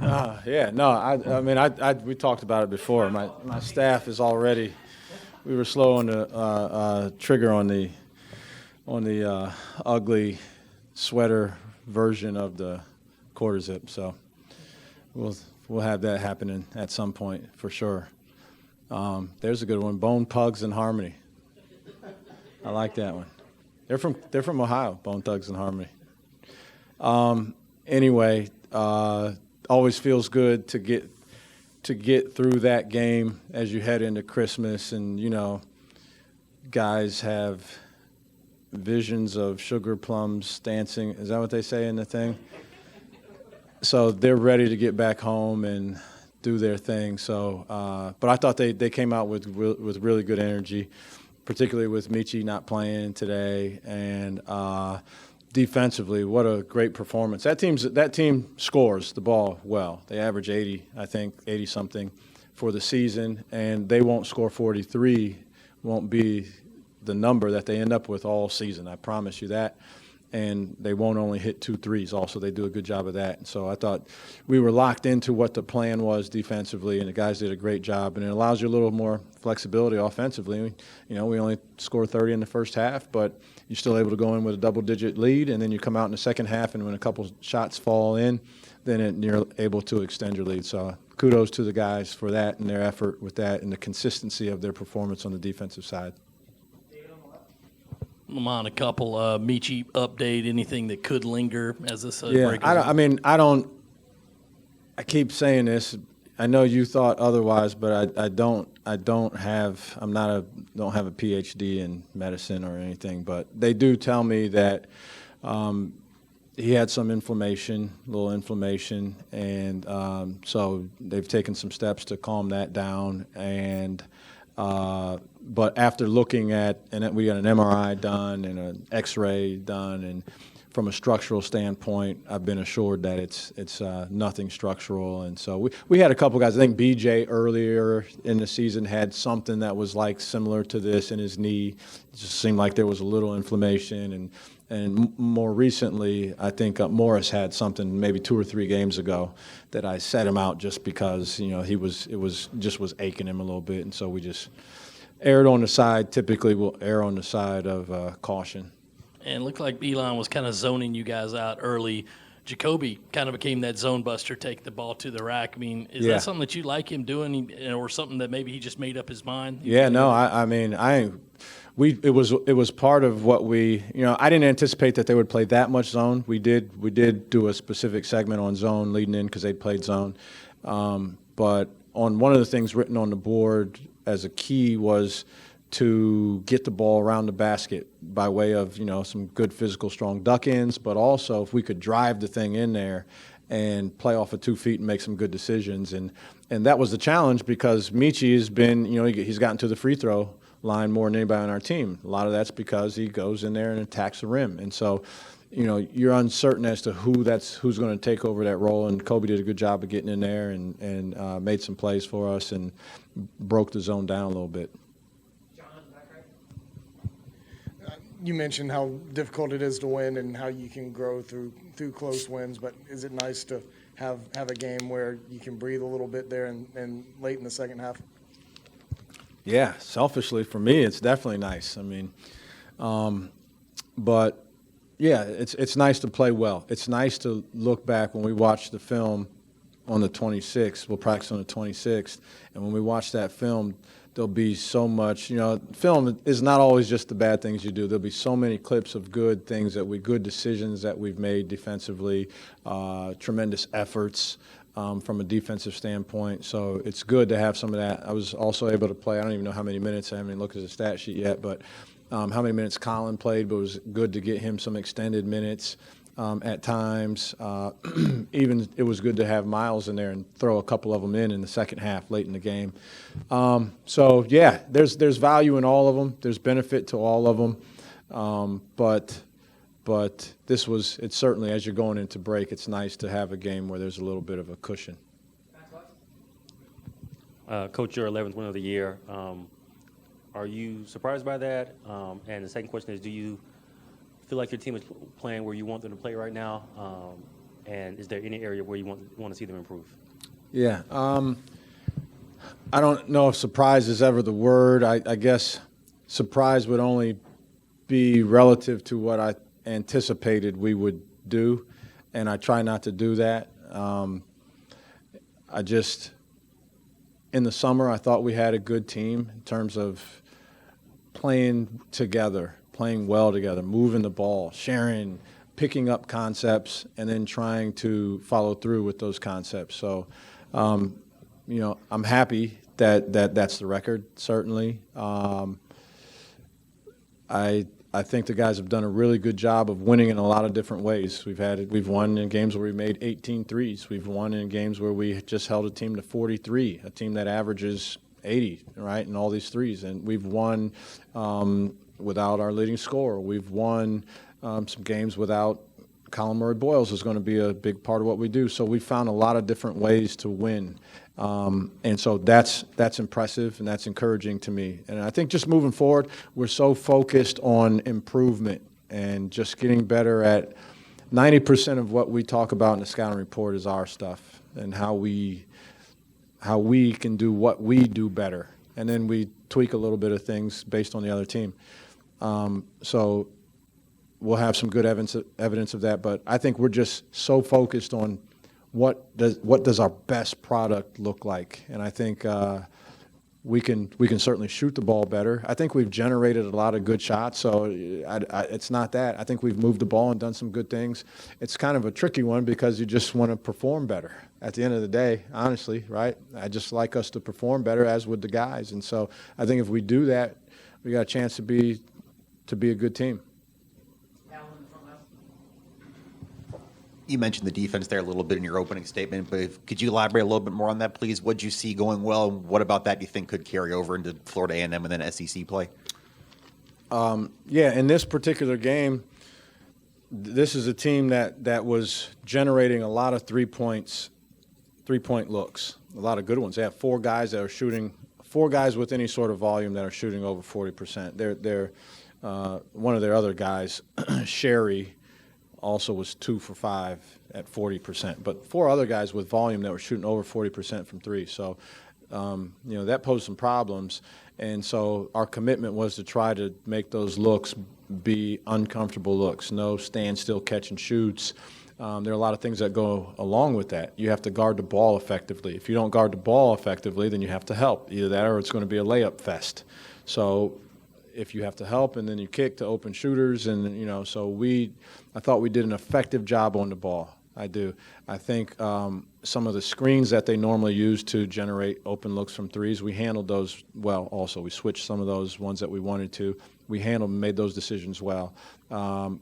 Yeah, no, I mean, we talked about it before. My staff is already. We were slow on the trigger on the ugly sweater version of the quarter zip. So we'll we'll have that happening at some point for sure. There's a good one. Bone Pugs and Harmony. I like that one. They're from Ohio. Bone Thugs and Harmony. Anyway, always feels good to get through that game as you head into Christmas, and guys have visions of sugar plums dancing. Is that what they say in the thing? So they're ready to get back home and do their thing. So, but I thought they came out with really good energy, particularly with Michi not playing today, and defensively, what a great performance. That team scores the ball well. They average 80, I think, 80 something for the season, and they won't score 43. Won't be the number that they end up with all season. I promise you that. And they won't only hit 2 threes. Also, they do a good job of that. And so I thought we were locked into what the plan was defensively, and the guys did a great job. And it allows you a little more flexibility offensively. We only scored 30 in the first half, but you're still able to go in with a double-digit lead, and then you come out in the second half, and when a couple shots fall in, then you're able to extend your lead. So kudos to the guys for that and their effort with that and the consistency of their performance on the defensive side. Lamont, a couple Michi update, anything that could linger as this Yeah, break goes on? I mean, I keep saying this. I know you thought otherwise, but I don't have a PhD in medicine or anything, but they do tell me that he had some inflammation, little inflammation, and so they've taken some steps to calm that down. And but after looking at, and we got an MRI done and an X-ray done, and from a structural standpoint, I've been assured that it's nothing structural. And so we had a couple guys. I think BJ earlier in the season had something that was like similar to this in his knee. It just seemed like there was a little inflammation. And more recently, I think Morris had something maybe 2 or 3 games ago that I set him out just because it was aching him a little bit, and so we just erred on the side. Typically, we'll err on the side of caution. And it looked like Elon was kind of zoning you guys out early. Jacoby kind of became that zone buster, taking the ball to the rack. I mean, is that something that you like him doing, or something that maybe he just made up his mind? Yeah, no, it was part of what I didn't anticipate that they would play that much zone. We did do a specific segment on zone leading in because they played zone. But on one of the things written on the board as a key was to get the ball around the basket by way of some good physical strong duck-ins, but also if we could drive the thing in there and play off of 2 feet and make some good decisions. And that was the challenge because Michi has been, he's gotten to the free throw line more than anybody on our team. A lot of that's because he goes in there and attacks the rim. And so, you're uncertain as to who's going to take over that role. And Kobe did a good job of getting in there and made some plays for us and broke the zone down a little bit. You mentioned how difficult it is to win and how you can grow through close wins, but is it nice to have a game where you can breathe a little bit there and late in the second half? Yeah, selfishly for me, it's definitely nice. I mean, but yeah, it's nice to play well. It's nice to look back when we watch the film on the 26th. We'll practice on the 26th, and when we watch that film, there'll be so much. Film is not always just the bad things you do. There'll be so many clips of good things good decisions that we've made defensively, tremendous efforts. From a defensive standpoint. So it's good to have some of that. I was also able to play, I don't even know how many minutes, I haven't even looked at the stat sheet yet, but how many minutes Colin played, but it was good to get him some extended minutes at times. Even it was good to have Miles in there and throw a couple of them in the second half late in the game. So, yeah, there's value in all of them. There's benefit to all of them. But it's certainly, as you're going into break, it's nice to have a game where there's a little bit of a cushion. Coach, your 11th win of the year. Are you surprised by that? And the second question is, do you feel like your team is playing where you want them to play right now? And is there any area where you want to see them improve? Yeah. I don't know if surprise is ever the word. I guess surprise would only be relative to what I anticipated we would do, and I try not to do that. In the summer, I thought we had a good team in terms of playing together, playing well together, moving the ball, sharing, picking up concepts, and then trying to follow through with those concepts. So, I'm happy that's the record, certainly. I think the guys have done a really good job of winning in a lot of different ways. We've won in games where we made 18 threes. We've won in games where we just held a team to 43, a team that averages 80, right, and all these threes. And we've won without our leading scorer. We've won some games without Colin Murray-Boyles is going to be a big part of what we do. So we found a lot of different ways to win. And so that's impressive and that's encouraging to me. And I think just moving forward, we're so focused on improvement and just getting better at 90% of what we talk about in the scouting report is our stuff and how we can do what we do better. And then we tweak a little bit of things based on the other team. So we'll have some good evidence of that. But I think we're just so focused on what does our best product look like? And I think we can certainly shoot the ball better. I think we've generated a lot of good shots, so it's not that. I think we've moved the ball and done some good things. It's kind of a tricky one because you just want to perform better at the end of the day, honestly, right? I just like us to perform better, as would the guys. And so I think if we do that, we got a chance to be a good team. You mentioned the defense there a little bit in your opening statement, but could you elaborate a little bit more on that, please? What did you see going well, and what about that do you think could carry over into Florida A&M and then SEC play? Yeah, in this particular game, this is a team that was generating a lot of three-point looks, a lot of good ones. They have four guys with any sort of volume that are shooting over 40%. They're one of their other guys, Sherry, also was 2 for 5 at 40%, but four other guys with volume that were shooting over 40% from three. So, that posed some problems. And so our commitment was to try to make those looks be uncomfortable looks, no standstill catch and shoots. There are a lot of things that go along with that. You have to guard the ball effectively. If you don't guard the ball effectively, then you have to help. Either that or it's going to be a layup fest. So if you have to help and then you kick to open shooters, and I thought we did an effective job on the ball. I do. I think some of the screens that they normally use to generate open looks from threes, we handled those well also. We switched some of those ones that we wanted to. We handled and made those decisions well.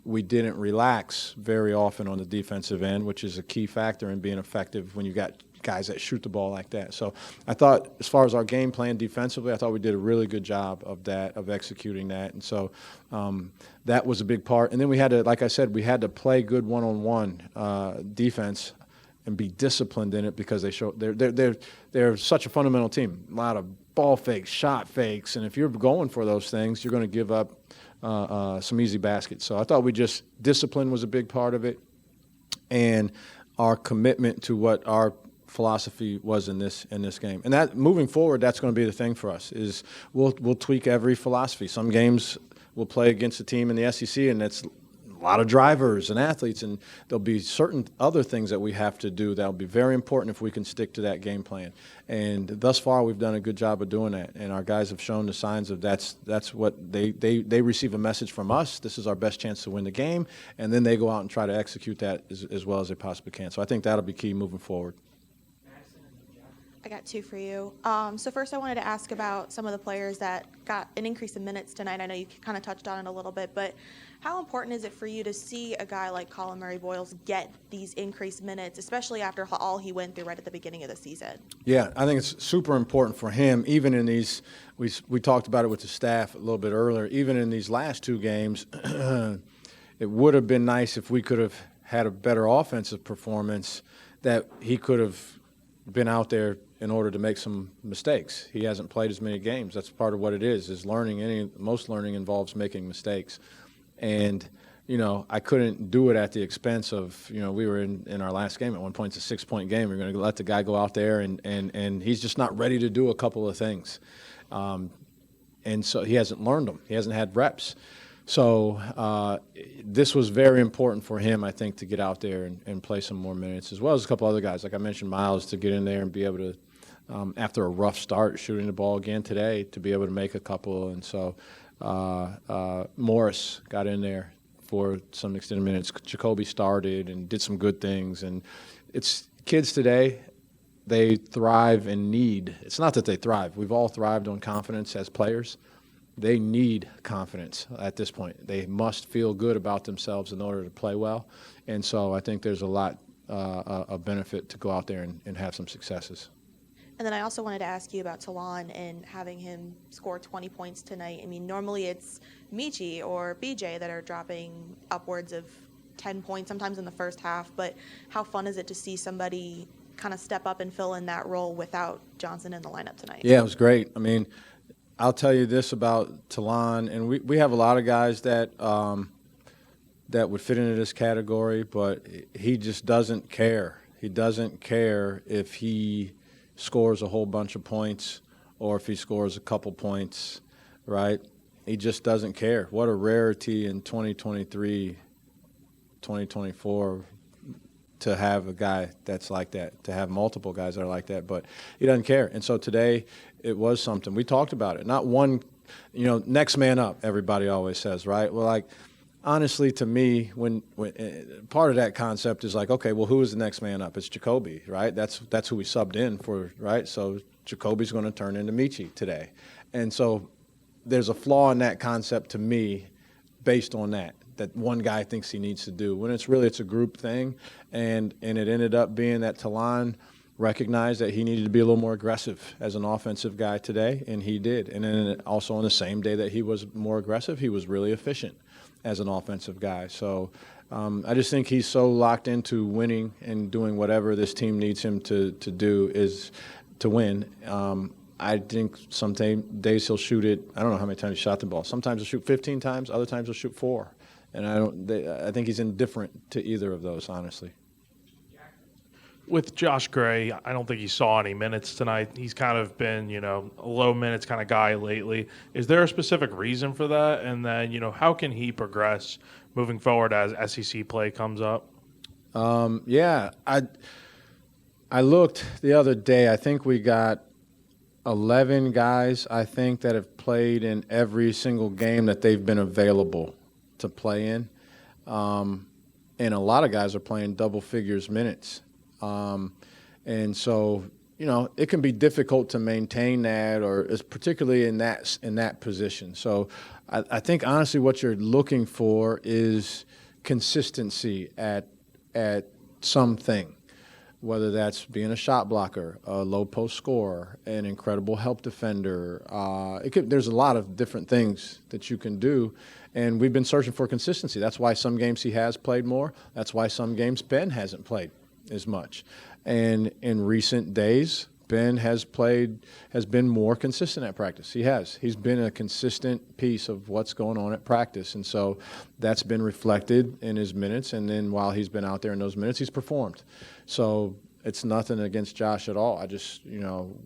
We didn't relax very often on the defensive end, which is a key factor in being effective when you got guys that shoot the ball like that. So I thought, as far as our game plan defensively, I thought we did a really good job of executing that. And so that was a big part. And then we had to, like I said, we had to play good one-on-one defense and be disciplined in it because they're such a fundamental team. A lot of ball fakes, shot fakes, and if you're going for those things, you're going to give up some easy baskets. So I thought discipline was a big part of it, and our commitment to what our philosophy was in this game. And that moving forward, that's going to be the thing for us. Is we'll tweak every philosophy. Some games we'll play against a team in the SEC, and it's a lot of drivers and athletes, and there'll be certain other things that we have to do that'll be very important if we can stick to that game plan. And thus far, we've done a good job of doing that, and our guys have shown the signs of that's what they receive a message from us. This is our best chance to win the game, and then they go out and try to execute that as well as they possibly can. So I think that'll be key moving forward. I got two for you. So first I wanted to ask about some of the players that got an increase in minutes tonight. I know you kind of touched on it a little bit, but how important is it for you to see a guy like Colin Murray-Boyles get these increased minutes, especially after all he went through right at the beginning of the season? Yeah, I think it's super important for him, even in these, we talked about it with the staff a little bit earlier, even in these last two games, it would have been nice if we could have had a better offensive performance, that he could have been out there in order to make some mistakes. He hasn't played as many games. That's part of what it is learning. Most learning involves making mistakes. And I couldn't do it at the expense of, we were in our last game at one point, it's a 6-point game. We're going to let the guy go out there, and he's just not ready to do a couple of things. And so he hasn't learned them. He hasn't had reps. So this was very important for him, I think, to get out there and play some more minutes, as well as a couple other guys. Like I mentioned, Miles, to get in there and be able to, after a rough start shooting the ball again today, to be able to make a couple. And so Morris got in there for some extended minutes. Jacoby started and did some good things. And it's kids today, they thrive and need. It's not that they thrive. We've all thrived on confidence as players. They need confidence at this point. They must feel good about themselves in order to play well. And so I think there's a lot of benefit to go out there and have some successes. And then I also wanted to ask you about Talon and having him score 20 points tonight. I mean, normally it's Michi or BJ that are dropping upwards of 10 points, sometimes in the first half. But how fun is it to see somebody kind of step up and fill in that role without Johnson in the lineup tonight? Yeah, it was great. I mean, I'll tell you this about Talon, and we have a lot of guys that would fit into this category, but he just doesn't care. He doesn't care if he scores a whole bunch of points or if he scores a couple points, right? He just doesn't care. What a rarity in 2023, 2024 to have a guy that's like that, to have multiple guys that are like that, but he doesn't care. And so today it was something. We talked about it. Not one, next man up, everybody always says, right? Well, like, honestly, to me, when part of that concept is like, okay, well, who is the next man up? It's Jacoby, right? That's who we subbed in for, right? So Jacoby's going to turn into Michi today. And so there's a flaw in that concept to me based on that one guy thinks he needs to do, when it's a group thing. And it ended up being that Talon recognized that he needed to be a little more aggressive as an offensive guy today, and he did. And then also on the same day that he was more aggressive, he was really efficient as an offensive guy. So I just think he's so locked into winning and doing whatever this team needs him to do is to win. I think some days he'll shoot it. I don't know how many times he shot the ball. Sometimes he'll shoot 15 times. Other times he'll shoot 4. And I think he's indifferent to either of those, honestly. With Josh Gray, I don't think he saw any minutes tonight. He's kind of been, a low minutes kind of guy lately. Is there a specific reason for that? And then, how can he progress moving forward as SEC play comes up? Yeah, I looked the other day. I think we got 11 guys, I think, that have played in every single game that they've been available to play in. And a lot of guys are playing double figures minutes. And so, it can be difficult to maintain that, or particularly in that position. So I think, honestly, what you're looking for is consistency at something, whether that's being a shot blocker, a low post scorer, an incredible help defender. There's a lot of different things that you can do, and we've been searching for consistency. That's why some games he has played more. That's why some games Ben hasn't played as much. And in recent days, Ben has been more consistent at practice. He's been a consistent piece of what's going on at practice. And so that's been reflected in his minutes. And then while he's been out there in those minutes, he's performed. So it's nothing against Josh at all.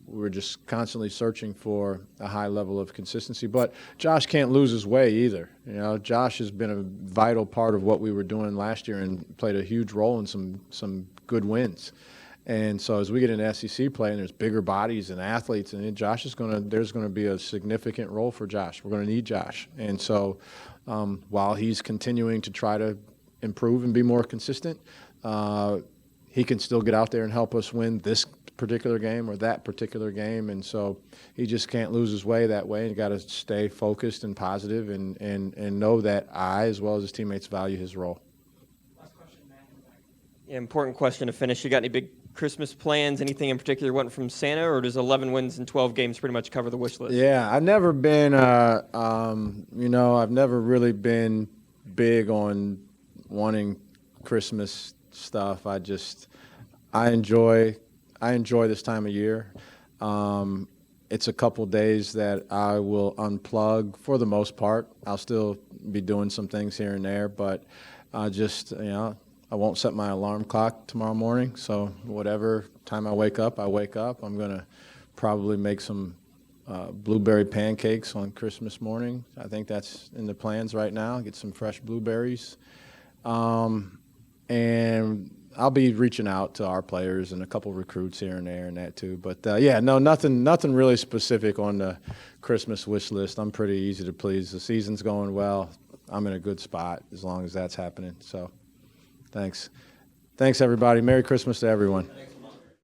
We're just constantly searching for a high level of consistency. But Josh can't lose his way either. Josh has been a vital part of what we were doing last year and played a huge role in some good wins. And so as we get into SEC play and there's bigger bodies and athletes, and there's going to be a significant role for Josh. We're going to need Josh. And so while he's continuing to try to improve and be more consistent, he can still get out there and help us win this particular game or that particular game. And so he just can't lose his way that way. And you got to stay focused and positive and know that I, as well as his teammates, value his role. Yeah, important question to finish. You got any big Christmas plans? Anything in particular you want from Santa, or does 11 wins in 12 games pretty much cover the wish list? Yeah, I've never been, I've never really been big on wanting Christmas stuff. I enjoy this time of year. it's a couple days that I will unplug for the most part. I'll still be doing some things here and there, but I just, I won't set my alarm clock tomorrow morning. So whatever time I wake up, I'm going to probably make some blueberry pancakes on Christmas morning. I think that's in the plans right now. Get some fresh blueberries. And I'll be reaching out to our players and a couple recruits here and there and that too. But nothing really specific on the Christmas wish list. I'm pretty easy to please. The season's going well. I'm in a good spot as long as that's happening. So thanks everybody. Merry Christmas to everyone.